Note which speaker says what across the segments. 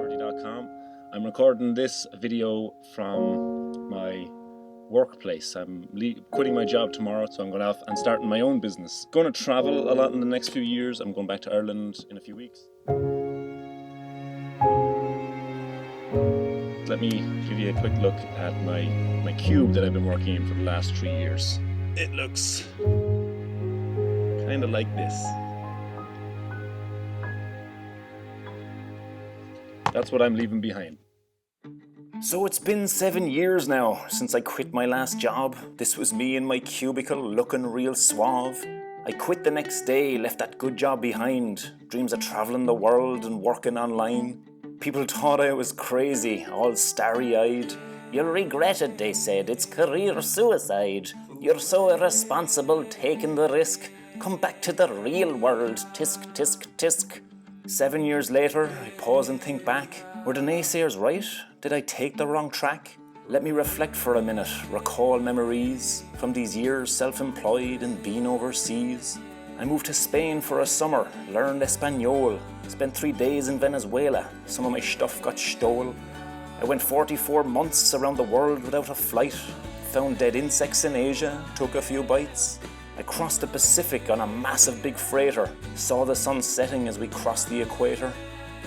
Speaker 1: Hardy.com. I'm recording this video from my workplace. I'm quitting my job tomorrow, so I'm going off and starting my own business. Going to travel a lot in the next few years. I'm going back to Ireland in a few weeks. Let me give you a quick look at my cube that I've been working in for the last 3 years. It looks kind of like this. That's what I'm leaving behind. So it's been 7 years now since I quit my last job. This was me in my cubicle looking real suave. I quit the next day, left that good job behind. Dreams of traveling the world and working online. People thought I was crazy, all starry-eyed. You'll regret it, they said, it's career suicide. You're so irresponsible taking the risk. Come back to the real world, tisk, tisk, tisk. 7 years later, I pause and think back. Were the naysayers right? Did I take the wrong track? Let me reflect for a minute, recall memories from these years self-employed and being overseas. I moved to Spain for a summer, learned Espanol, spent 3 days in Venezuela, some of my stuff got stole. I went 44 months around the world without a flight, found dead insects in Asia, took a few bites. I crossed the Pacific on a massive big freighter, saw the sun setting as we crossed the equator.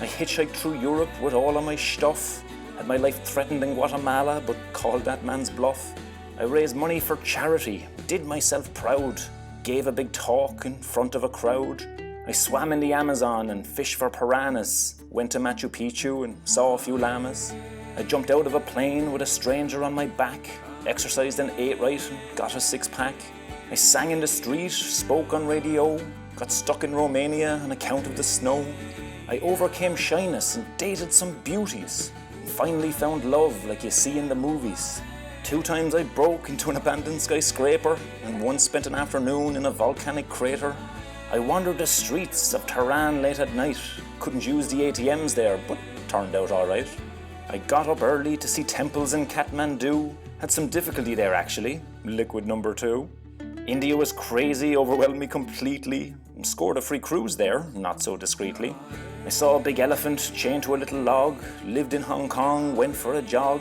Speaker 1: I hitchhiked through Europe with all of my stuff, had my life threatened in Guatemala but called that man's bluff. I raised money for charity, did myself proud, gave a big talk in front of a crowd. I swam in the Amazon and fished for piranhas, went to Machu Picchu and saw a few llamas. I jumped out of a plane with a stranger on my back, exercised and ate right and got a six-pack. I sang in the street, spoke on radio, got stuck in Romania on account of the snow. I overcame shyness and dated some beauties, and finally found love like you see in the movies. 2 times I broke into an abandoned skyscraper, and once spent an afternoon in a volcanic crater. I wandered the streets of Tehran late at night, couldn't use the ATMs there, but turned out alright. I got up early to see temples in Kathmandu, had some difficulty there actually, liquid number 2. India was crazy, overwhelmed me completely, and scored a free cruise there, not so discreetly. I saw a big elephant chained to a little log, lived in Hong Kong, went for a jog.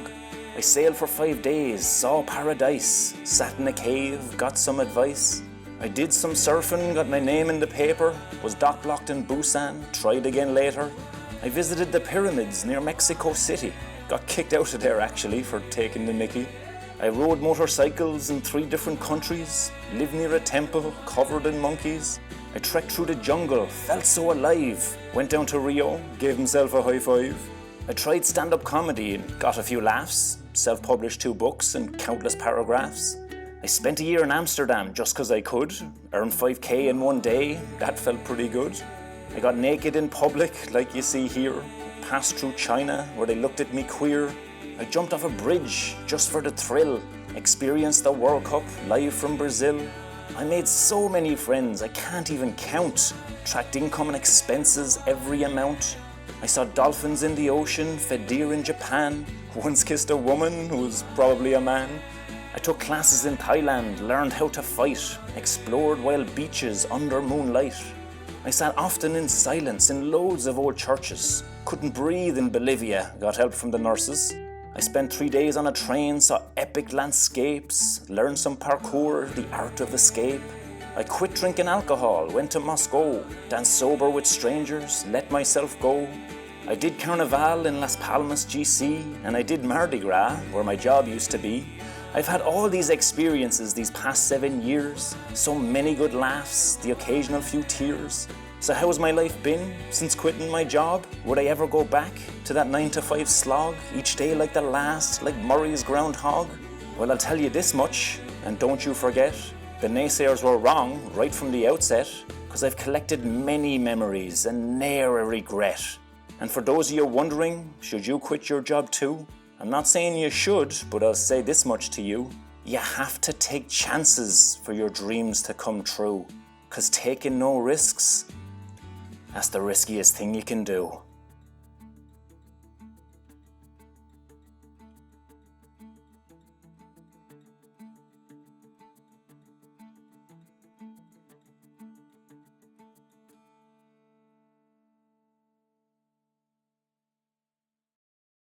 Speaker 1: I sailed for 5 days, saw paradise, sat in a cave, got some advice. I did some surfing, got my name in the paper, was dock-locked in Busan, tried again later. I visited the pyramids near Mexico City, got kicked out of there actually for taking the mickey. I rode motorcycles in 3 different countries, lived near a temple covered in monkeys. I trekked through the jungle, felt so alive, went down to Rio, gave himself a high five. I tried stand-up comedy and got a few laughs, self-published 2 books and countless paragraphs. I spent a year in Amsterdam just 'cause I could, earned 5k in 1 day, that felt pretty good. I got naked in public like you see here, passed through China where they looked at me queer. I jumped off a bridge just for the thrill, experienced the World Cup live from Brazil. I made so many friends I can't even count, tracked income and expenses every amount. I saw dolphins in the ocean, fed deer in Japan, once kissed a woman who was probably a man. I took classes in Thailand, learned how to fight, explored wild beaches under moonlight. I sat often in silence in loads of old churches, couldn't breathe in Bolivia, got help from the nurses. I spent 3 days on a train, saw epic landscapes, learned some parkour, the art of escape. I quit drinking alcohol, went to Moscow, danced sober with strangers, let myself go. I did Carnival in Las Palmas, GC, and I did Mardi Gras, where my job used to be. I've had all these experiences these past 7 years, so many good laughs, the occasional few tears. So how's my life been since quitting my job? Would I ever go back to that 9-to-5 slog, each day like the last, like Murray's groundhog? Well, I'll tell you this much, and don't you forget, the naysayers were wrong right from the outset, 'cause I've collected many memories and ne'er a regret. And for those of you wondering, should you quit your job too? I'm not saying you should, but I'll say this much to you. You have to take chances for your dreams to come true, 'cause taking no risks, that's the riskiest thing you can do.